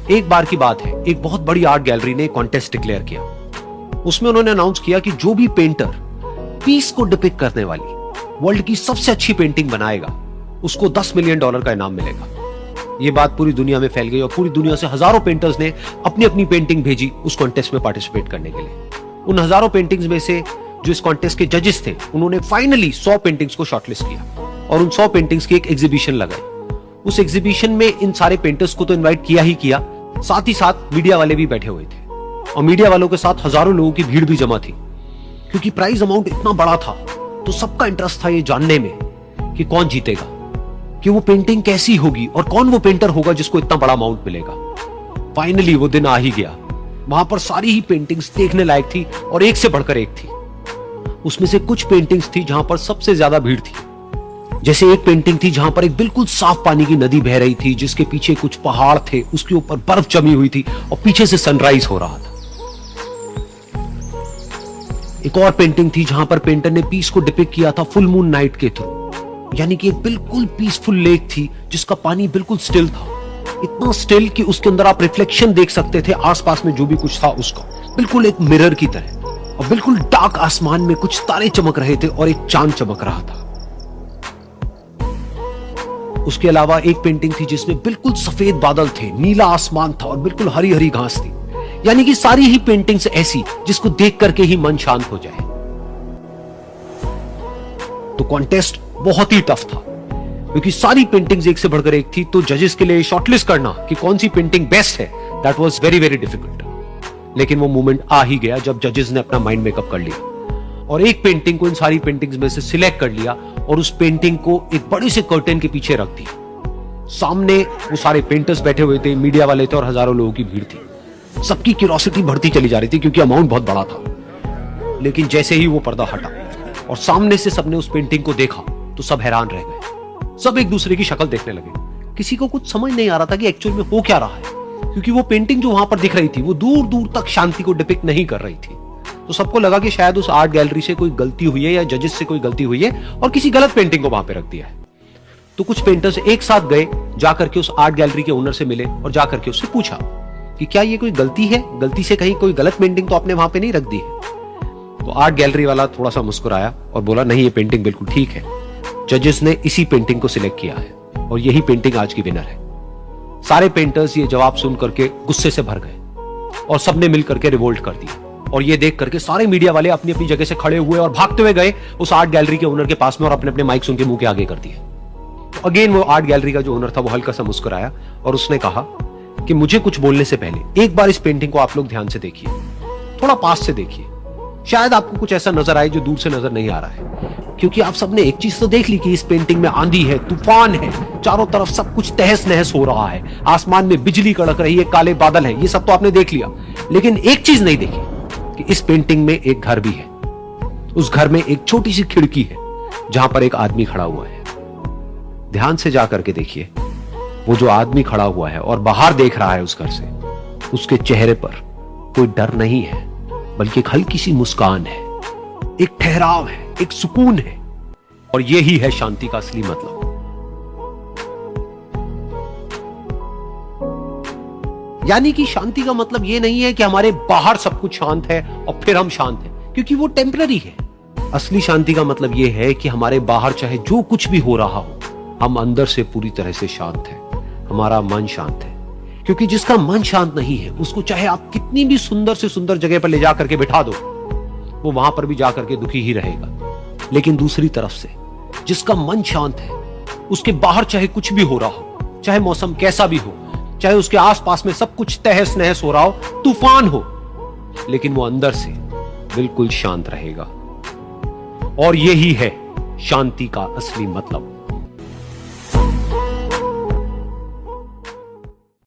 एक बार की बात है, एक बहुत बड़ी आर्ट गैलरी ने कॉन्टेस्ट डिक्लेयर किया। उसमें उन्होंने अनाउंस किया कि जो भी पेंटर पीस को डिपिक्ट करने वाली वर्ल्ड की सबसे अच्छी पेंटिंग बनाएगा उसको $10 मिलियन का इनाम मिलेगा। यह बात पूरी दुनिया में फैल गई और पूरी दुनिया से हजारों पेंटर्स ने अपनी अपनी पेंटिंग भेजी उस कॉन्टेस्ट में पार्टिसिपेट करने के लिए। उन हजारों पेंटिंग्स में से जो इस कॉन्टेस्ट के जजेस थे उन्होंने फाइनली 100 पेंटिंग्स को शॉर्टलिस्ट किया और उन 100 पेंटिंग्स की एक एग्जीबिशन लगाई। उस एग्जीबिशन में इन सारे पेंटर्स को तो इनवाइट किया ही किया, साथ ही साथ मीडिया वाले भी बैठे हुए थे और मीडिया वालों के साथ हजारों लोगों की भीड़ भी जमा थी। क्योंकि प्राइज अमाउंट इतना बड़ा था तो सबका इंटरेस्ट था ये जानने में कि कौन जीतेगा, कि वो पेंटिंग कैसी होगी और कौन वो पेंटर होगा जिसको इतना बड़ा अमाउंट मिलेगा। फाइनली वो दिन आ ही गया। वहां पर सारी ही पेंटिंग्स देखने लायक थी और एक से बढ़कर एक थी। उसमें से कुछ पेंटिंग्स थी जहां पर सबसे ज्यादा भीड़ थी। जैसे एक पेंटिंग थी जहां पर एक बिल्कुल साफ पानी की नदी बह रही थी जिसके पीछे कुछ पहाड़ थे, उसके ऊपर बर्फ जमी हुई थी और पीछे से सनराइज हो रहा था। एक और पेंटिंग थी जहां पर पेंटर ने पीस को डिपिक्ट किया था फुल मून नाइट के थ्रू, यानी कि एक बिल्कुल पीसफुल लेक थी जिसका पानी बिल्कुल स्टिल था, इतना स्टिल कि उसके अंदर आप रिफ्लेक्शन देख सकते थे आसपास में जो भी कुछ था उसका, बिल्कुल एक मिरर की तरह। और बिल्कुल डार्क आसमान में कुछ तारे चमक रहे थे और एक चांद चमक रहा था। उसके अलावा एक पेंटिंग थी जिसमें बिल्कुल सफेद बादल थे, नीला आसमान था और बिल्कुल हरी हरी घास थी। यानी कि सारी ही पेंटिंग्स ऐसी जिसको देख करके ही मन शांत हो जाए। तो कॉन्टेस्ट बहुत ही टफ था क्योंकि सारी पेंटिंग्स एक से बढ़कर एक थी। तो जजेस के लिए शॉर्टलिस्ट करना कि कौन सी पेंटिंग बेस्ट है, that was very very difficult. लेकिन वो मोमेंट आ ही गया जब जजेस ने अपना माइंड मेकअप कर लिया और एक पेंटिंग को इन सारी पेंटिंग्स में से सिलेक्ट कर लिया और उस पेंटिंग को एक बड़े से कर्टेन के पीछे रख दिया। सामने वो सारे पेंटर्स बैठे हुए थे, मीडिया वाले थे और हजारों लोगों की भीड़ थी। सबकी क्यूरियोसिटी बढ़ती चली जा रही थी क्योंकि अमाउंट बहुत बड़ा था। लेकिन जैसे ही वो पर्दा हटा और सामने से सबने उस पेंटिंग को देखा तो सब हैरान रह गए। सब एक दूसरे की शक्ल देखने लगे। किसी को कुछ समझ नहीं आ रहा था कि एक्चुअल में हो क्या रहा है, क्योंकि वो पेंटिंग जो वहां पर दिख रही थी वो दूर दूर तक शांति को डिपिक्ट नहीं कर रही थी। तो सबको लगा कि शायद उस आर्ट गैलरी से कोई गलती हुई है या जजेस से कोई गलती हुई है और किसी गलत पेंटिंग को वहां पे रख दिया है। तो कुछ पेंटर्स एक साथ गए, जाकर के उस आर्ट गैलरी के ओनर से मिले और जाकर के उससे पूछा कि क्या ये कोई गलती है, गलती से कहीं कोई गलत पेंटिंग तो आपने वहां पे नहीं रख दी है। तो आर्ट गैलरी वाला थोड़ा सा मुस्कुराया और बोला नहीं, ये पेंटिंग बिल्कुल ठीक है, जजेस ने इसी पेंटिंग को सिलेक्ट किया है और यही पेंटिंग आज की विनर है। सारे पेंटर्स ये जवाब सुन करके गुस्से से भर गए और सबने मिल करके रिवोल्ट कर दिया। और ये देख करके सारे मीडिया वाले अपनी अपनी जगह से खड़े हुए और भागते हुए गए उस आर्ट गैलरी के ओनर के पास में और अपने अपने माइक्स उनके मुंह के आगे कर दिए। तो अगेन वो आर्ट गैलरी का जो ओनर था वो हल्का सा मुस्कुराया और उसने कहा कि मुझे कुछ बोलने से पहले एक बार इस पेंटिंग को आप लोग ध्यान से देखिए, थोड़ा पास से देखिए, शायद आपको कुछ ऐसा नजर आए जो दूर से नजर नहीं आ रहा है। क्योंकि आप सबने एक चीज तो देख ली कि इस पेंटिंग में आंधी है, तूफान है, चारों तरफ सब कुछ तहस नहस हो रहा है, आसमान में बिजली कड़क रही है, काले बादल है, ये सब तो आपने देख लिया। लेकिन एक चीज नहीं देखी कि इस पेंटिंग में एक घर भी है। उस घर में एक छोटी सी खिड़की है जहां पर एक आदमी खड़ा हुआ है। ध्यान से जाकर के देखिए, वो जो आदमी खड़ा हुआ है और बाहर देख रहा है उस घर से, उसके चेहरे पर कोई डर नहीं है बल्कि एक हल्की सी मुस्कान है, एक ठहराव है, एक सुकून है। और यही है शांति का असली मतलब। यानी कि शांति का मतलब यह नहीं है कि हमारे बाहर सब कुछ शांत है और फिर हम शांत हैं, क्योंकि वो टेम्पररी है। असली शांति का मतलब यह है कि हमारे बाहर चाहे जो कुछ भी हो रहा हो, हम अंदर से पूरी तरह से शांत हैं, हमारा मन शांत है। क्योंकि जिसका मन शांत नहीं है उसको चाहे आप कितनी भी सुंदर से सुंदर जगह पर ले जाकर के बिठा दो, वो वहां पर भी जाकर के दुखी ही रहेगा। लेकिन दूसरी तरफ से जिसका मन शांत है, उसके बाहर चाहे कुछ भी हो रहा हो, चाहे मौसम कैसा भी हो, चाहे उसके आसपास में सब कुछ तहस नहस हो रहा हो, तूफान हो, लेकिन वो अंदर से बिल्कुल शांत रहेगा। और यही है शांति का असली मतलब।